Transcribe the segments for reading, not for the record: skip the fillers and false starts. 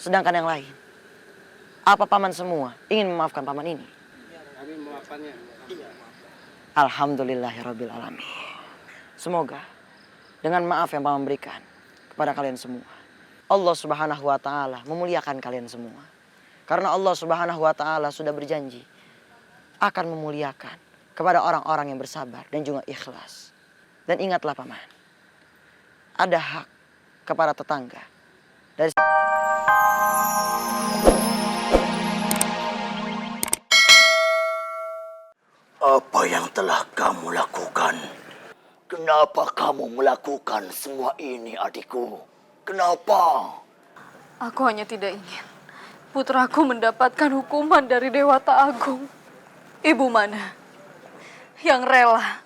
Sedangkan yang lain, apa paman semua ingin memaafkan paman ini? Kami memaafkannya. Alhamdulillahirabbil alamin. Semoga dengan maaf yang paman berikan kepada kalian semua, Allah Subhanahu wa taala memuliakan kalian semua. Karena Allah Subhanahu wa taala sudah berjanji akan memuliakan kepada orang-orang yang bersabar dan juga ikhlas. Dan ingatlah paman, ada hak kepada tetangga dari Apa yang telah kamu lakukan? Kenapa kamu melakukan semua ini, adikku? Kenapa? Aku hanya tidak ingin putraku mendapatkan hukuman dari Dewata Agung. Ibu mana yang rela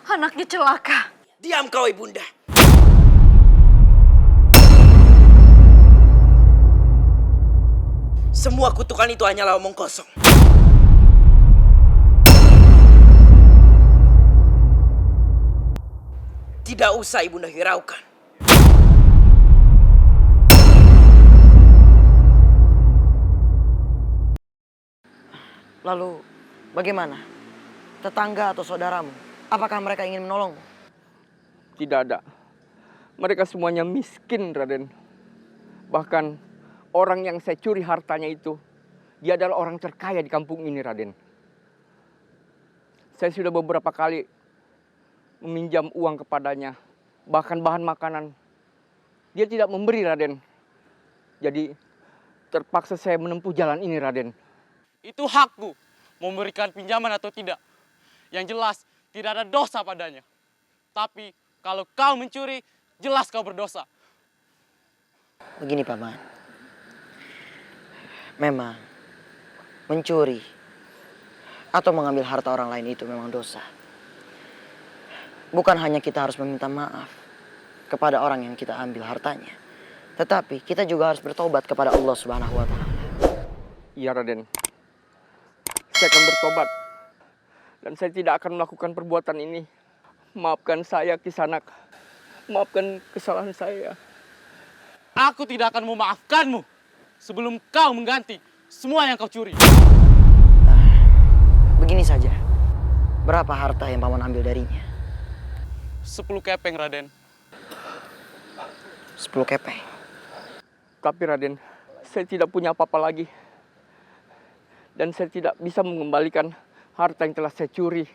anaknya celaka? Diam kau, ibunda. Semua kutukan itu hanyalah omong kosong. Tidak usah ibunda hiraukan. Lalu bagaimana? Tetangga atau saudaramu, apakah mereka ingin menolongmu? Tidak ada. Mereka semuanya miskin, Raden. Bahkan orang yang saya curi hartanya itu, dia adalah orang terkaya di kampung ini, Raden. Saya sudah beberapa kali meminjam uang kepadanya, bahkan bahan makanan. Dia tidak memberi, Raden. Jadi terpaksa saya menempuh jalan ini, Raden. Itu hakku, memberikan pinjaman atau tidak. Yang jelas, tidak ada dosa padanya. Tapi, kalau kau mencuri, jelas kau berdosa. Begini paman, memang mencuri atau mengambil harta orang lain itu memang dosa. Bukan hanya kita harus meminta maaf kepada orang yang kita ambil hartanya, tetapi kita juga harus bertobat kepada Allah Subhanahu wa taala. Iya, Raden. Saya akan bertobat. Dan saya tidak akan melakukan perbuatan ini. Maafkan saya, Kisanak. Maafkan kesalahan saya. Aku tidak akan memaafkanmu sebelum kau mengganti semua yang kau curi. Begini saja, berapa harta yang paman ambil darinya? 10 kepeng, Raden. 10 kepeng. Tapi Raden, saya tidak punya apa-apa lagi. Dan saya tidak bisa mengembalikan harta yang telah saya curi.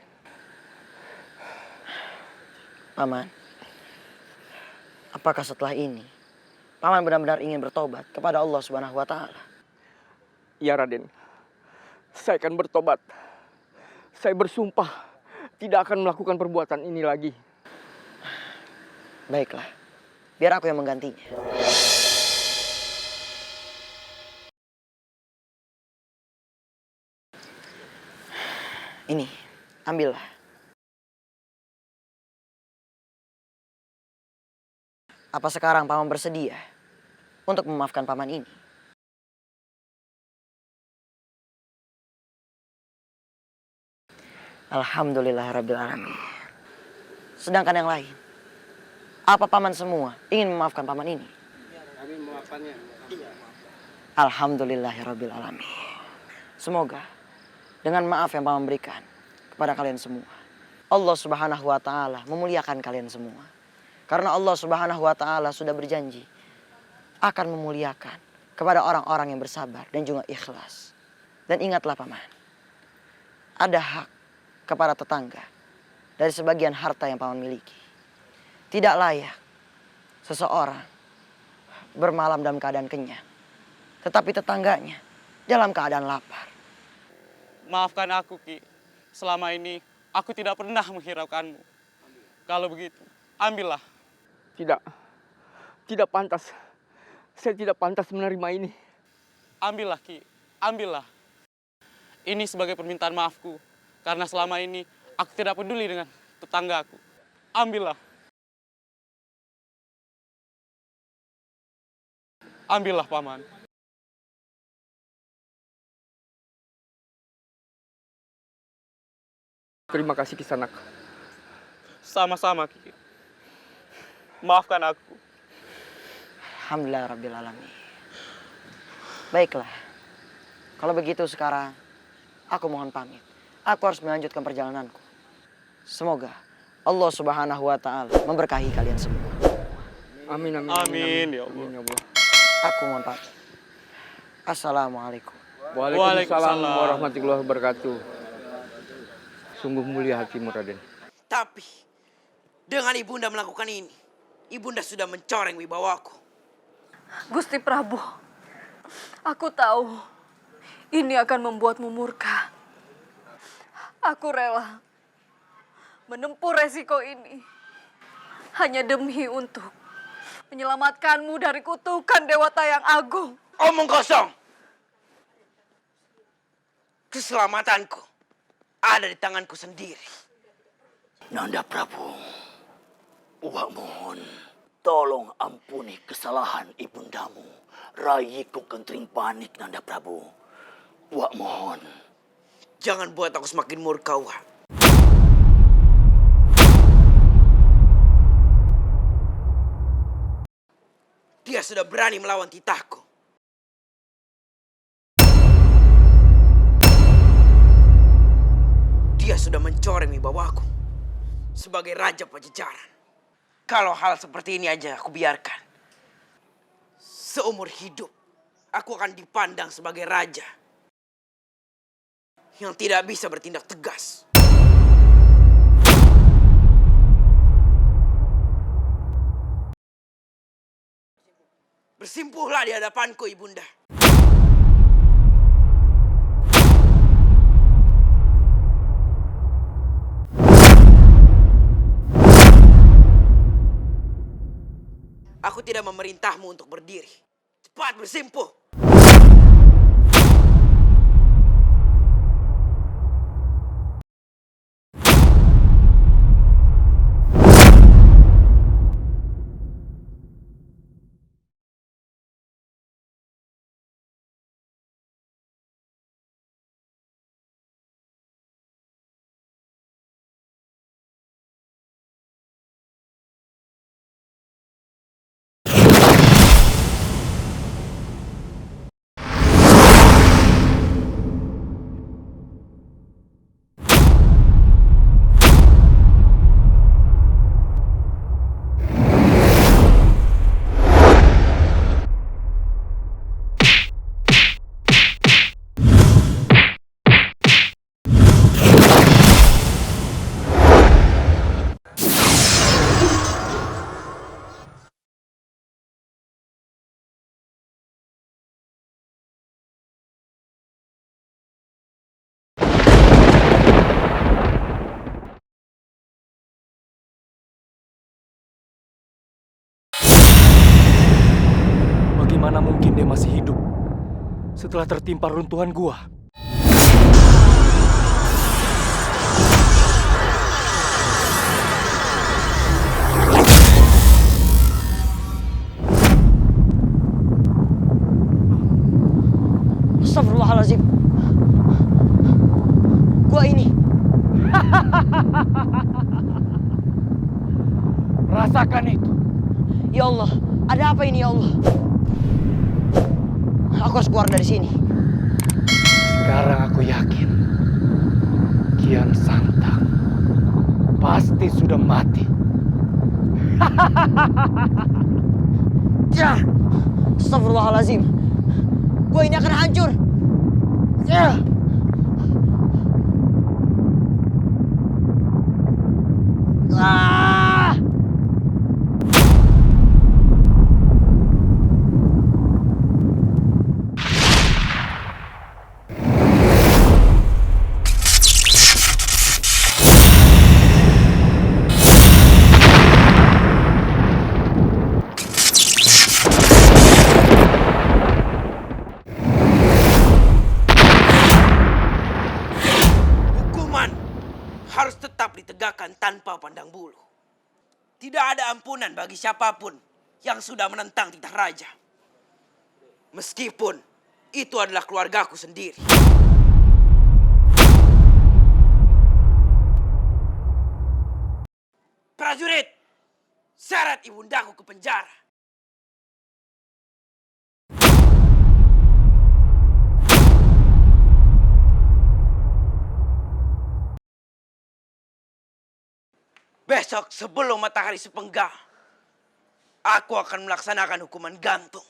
Paman, apakah setelah ini paman benar-benar ingin bertobat kepada Allah Subhanahu wa taala? Ya, Raden. Saya akan bertobat. Saya bersumpah tidak akan melakukan perbuatan ini lagi. Baiklah, biar aku yang menggantinya. Ini, ambillah. Apa sekarang paman bersedia untuk memaafkan paman ini? Alhamdulillahirabbil alamin. Sedangkan yang lain, apa paman semua ingin memaafkan paman ini? Kami memaafkannya. Alhamdulillahirabbil alamin. Semoga dengan maaf yang paman berikan kepada kalian semua, Allah Subhanahu wa taala memuliakan kalian semua. Karena Allah Subhanahu wa taala sudah berjanji akan memuliakan kepada orang-orang yang bersabar dan juga ikhlas. Dan ingatlah paman, ada hak kepada tetangga dari sebagian harta yang paman miliki. Tidak layak seseorang bermalam dalam keadaan kenyang, tetapi tetangganya dalam keadaan lapar. Maafkan aku, Ki. Selama ini, aku tidak pernah menghiraukanmu. Kalau begitu, ambillah. Tidak. Tidak pantas. Saya tidak pantas menerima ini. Ambillah, Ki. Ambillah. Ini sebagai permintaan maafku. Karena selama ini, aku tidak peduli dengan tetanggaku. Ambillah. Ambillah, Paman. Terima kasih, Kisanak. Sama-sama, Ki. Maafkan aku. Alhamdulillah rabbil alamin. Baiklah. Kalau begitu sekarang aku mohon pamit. Aku harus melanjutkan perjalananku. Semoga Allah Subhanahu wa taala memberkahi kalian semua. Amin, amin, Amin, ya Allah. Amin, ya Allah. Aku mohon pamit. Assalamualaikum. Waalaikumsalam warahmatullahi wabarakatuh. Sungguh mulia hatimu, Raden. Tapi dengan ibunda melakukan ini, ibunda sudah mencoreng wibawaku. Gusti Prabu, aku tahu ini akan membuatmu murka. Aku rela menempuh resiko ini hanya demi untuk menyelamatkanmu dari kutukan Dewata yang Agung. Omong kosong. Keselamatanku ada di tanganku sendiri. Nanda Prabu, Uwak mohon, tolong ampuni kesalahan ibundamu, Rayiku Kentring Panik, Nanda Prabu. Uwak mohon. Jangan buat aku semakin murka, Wak. Dia sudah berani melawan titahku. Dia sudah mencoreng wibawaku sebagai Raja Pajajaran. Kalau hal seperti ini aja aku biarkan, seumur hidup aku akan dipandang sebagai raja yang tidak bisa bertindak tegas. Bersimpuhlah di hadapanku, ibunda. Aku tidak memerintahmu untuk berdiri. Cepat bersimpuh. Bagaimana mungkin dia masih hidup setelah tertimpa runtuhan gua? Astagfirullahaladzim. Gua ini. Rasakan itu. Ya Allah, ada apa ini ya Allah? Aku harus keluar dari sini. Sekarang aku yakin Kian Santang pasti sudah mati. Ya, astagfirullahaladzim. Gua ini akan hancur. Ya. Ah! Hukuman harus tetap ditegakkan tanpa pandang bulu. Tidak ada ampunan bagi siapapun yang sudah menentang titah raja. Meskipun itu adalah keluargaku sendiri. Prajurit, seret ibundaku ke penjara. besok sebelum matahari sepenggal, aku akan melaksanakan hukuman gantung.